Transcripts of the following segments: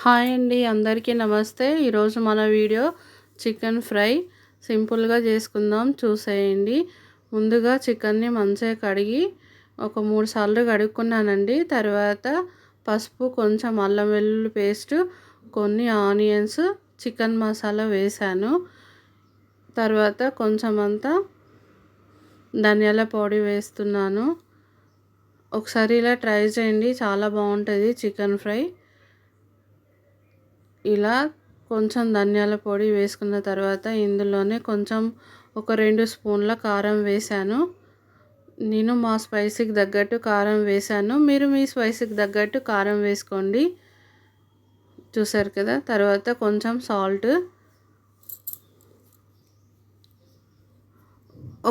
Hi అండి, అందరికీ నమస్తే. ఈరోజు మన వీడియో చికెన్ ఫ్రై సింపుల్గా చేసుకుందాం, చూసేయండి. ముందుగా చికెన్ని మంచిగా కడిగి ఒక 3 సార్లు కడుక్కున్నానండి. తర్వాత పసుపు, కొంచెం అల్లం వెల్లుల్లి పేస్ట్, కొన్ని ఆనియన్స్, చికెన్ మసాలా వేసాను. తర్వాత కొంచెం అంతా ధనియాల పొడి వేస్తున్నాను. ఒకసారి ఇలా ట్రై చేయండి, చాలా బాగుంటుంది చికెన్ ఫ్రై. ఇలా కొంచెం ధనియాల పొడి వేసుకున్న తర్వాత ఇందులోనే కొంచెం ఒక 2 స్పూన్ల కారం వేసాను. నేను మా స్పైసీకి తగ్గట్టు కారం వేసాను, మీరు మీ స్పైసీకి తగ్గట్టు కారం వేసుకోండి. చూసారు కదా. తర్వాత కొంచెం సాల్ట్,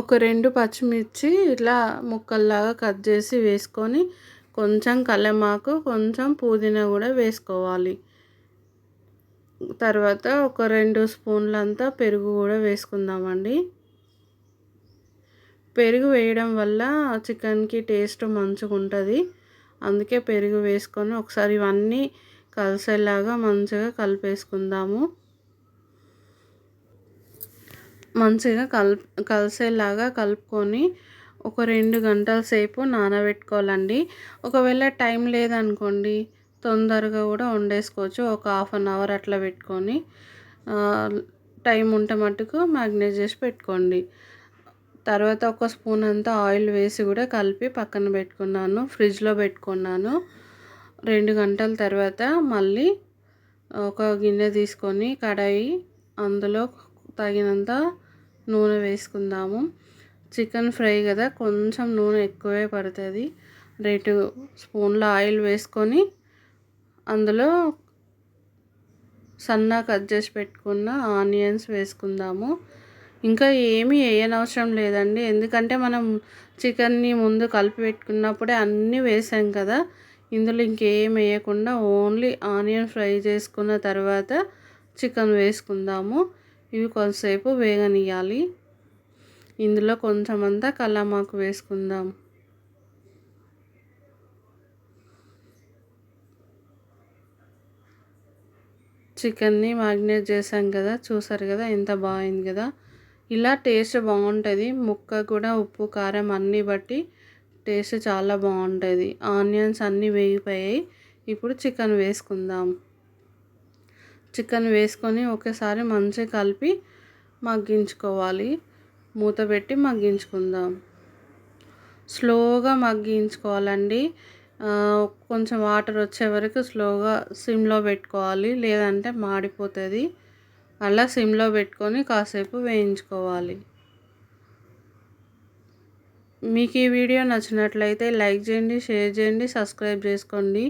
ఒక 2 పచ్చిమిర్చి ఇట్లా ముక్కల్లాగా కట్ చేసి వేసుకొని, కొంచెం కల్లెమాకు, కొంచెం పుదీనా కూడా వేసుకోవాలి. తర్వాత ఒక 2 స్పూన్లంతా పెరుగు కూడా వేసుకుందామండి. పెరుగు వేయడం వల్ల చికెన్కి టేస్ట్ మంచిగా ఉంటుంది. అందుకే పెరుగు వేసుకొని ఒకసారి ఇవన్నీ కలిసేలాగా మంచిగా కలిపేసుకుందాము. మంచిగా కలిసేలాగా కలుపుకొని ఒక 2 గంటల సేపు నానబెట్టుకోవాలండి. ఒకవేళ టైం లేదనుకోండి, తొందరగా కూడా వండేసుకోవచ్చు. ఒక 1/2 అవర్ అట్లా పెట్టుకొని, టైం ఉంటే మట్టుకు మ్యాగ్నేట్ చేసి పెట్టుకోండి. తర్వాత ఒక స్పూన్ అంతా ఆయిల్ వేసి కూడా కలిపి పక్కన పెట్టుకున్నాను, ఫ్రిడ్జ్లో పెట్టుకున్నాను. 2 గంటల తర్వాత మళ్ళీ ఒక గిన్నె తీసుకొని కడాయి, అందులో తగినంత నూనె వేసుకుందాము. చికెన్ ఫ్రై కదా, కొంచెం నూనె ఎక్కువే పడుతుంది. 2 స్పూన్ల ఆయిల్ వేసుకొని అందులో సన్నగా కట్ చేసి పెట్టుకున్న ఆనియన్స్ వేసుకుందాము. ఇంకా ఏమీ వేయనవసరం లేదండి, ఎందుకంటే మనం చికెన్ని ముందు కలిపి పెట్టుకున్నప్పుడే అన్నీ వేసాం కదా. ఇందులో ఇంకేం వేయకుండా ఓన్లీ ఆనియన్ ఫ్రై చేసుకున్న తర్వాత చికెన్ వేసుకుందాము. ఇవి కొంతసేపు వేగనియాలి. ఇందులో కొంచెం అంతా కల్లమాకు వేసుకుందాం. చికెన్ని మ్యాగ్నేట్ చేసాం కదా, చూసారు కదా ఎంత బాగుంది కదా. ఇలా టేస్ట్ బాగుంటుంది. ముక్క కూడా ఉప్పు కారం అన్నీ బట్టి టేస్ట్ చాలా బాగుంటుంది. ఆనియన్స్ అన్నీ వేగిపోయాయి. ఇప్పుడు చికెన్ వేసుకుందాం. చికెన్ వేసుకొని ఒకసారి మంచిగా కలిపి మగ్గించుకోవాలి. మూత పెట్టి మగ్గించుకుందాం. స్లోగా మగ్గించుకోవాలండి. కొంచెం వాటర్ వచ్చే వరకు స్లోగా సిమ్లో పెట్టుకోవాలి, లేదంటే మాడిపోతుంది. అలా సిమ్లో పెట్టుకొని కాసేపు వేయించుకోవాలి. మీకు ఈ వీడియో నచ్చినట్లయితే లైక్ చేయండి, షేర్ చేయండి, సబ్స్క్రైబ్ చేసుకోండి.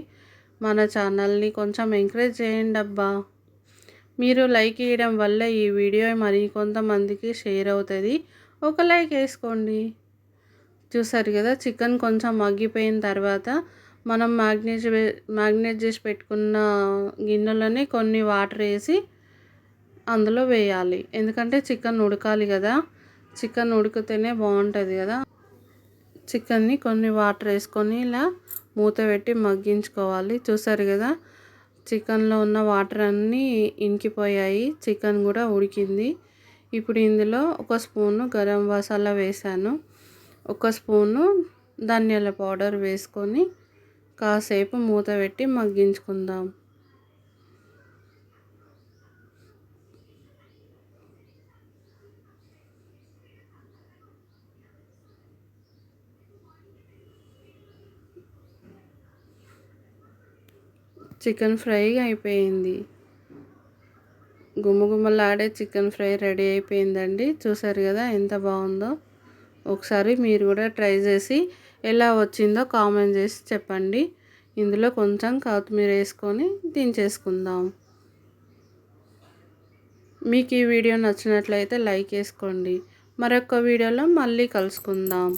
మన ఛానల్ని కొంచెం ఎంకరేజ్ చేయండి అబ్బా. మీరు లైక్ చేయడం వల్ల ఈ వీడియో మరి కొంతమందికి షేర్ అవుతుంది. ఒక లైక్ వేసుకోండి. చూసారు కదా, చికెన్ కొంచెం మగ్గిపోయిన తర్వాత మనం మ్యాగ్నేట్ చేసి పెట్టుకున్న గిన్నెలోనే కొన్ని వాటర్ వేసి అందులో వేయాలి. ఎందుకంటే చికెన్ ఉడకాలి కదా, చికెన్ ఉడికితేనే బాగుంటుంది కదా. చికెన్ని కొన్ని వాటర్ వేసుకొని ఇలా మూత పెట్టి మగ్గించుకోవాలి. చూసారు కదా, చికెన్లో ఉన్న వాటర్ అన్నీ ఇంకిపోయాయి, చికెన్ కూడా ఉడికింది. ఇప్పుడు ఇందులో ఒక స్పూను గరం మసాలా వేసాను, ఒక స్పూను ధనియాల పౌడర్ వేసుకొని కాసేపు మూత పెట్టి మగ్గించుకుందాం. చికెన్ ఫ్రై అయిపోయింది. గుమగుమలాడే చికెన్ ఫ్రై రెడీ అయిపోయిందండి. చూసారు కదా ఎంత బాగుందో. ఒకసారి మీరు కూడా ట్రై చేసి ఎలా వచ్చిందో కామెంట్ చేసి చెప్పండి. ఇందులో కొంచెం కొత్తిమీర వేసుకొని దించేసుకుందాం. మీకు ఈ వీడియో నచ్చినట్లయితే లైక్ వేసుకోండి. మరొక వీడియోలో మళ్ళీ కలుసుకుందాం.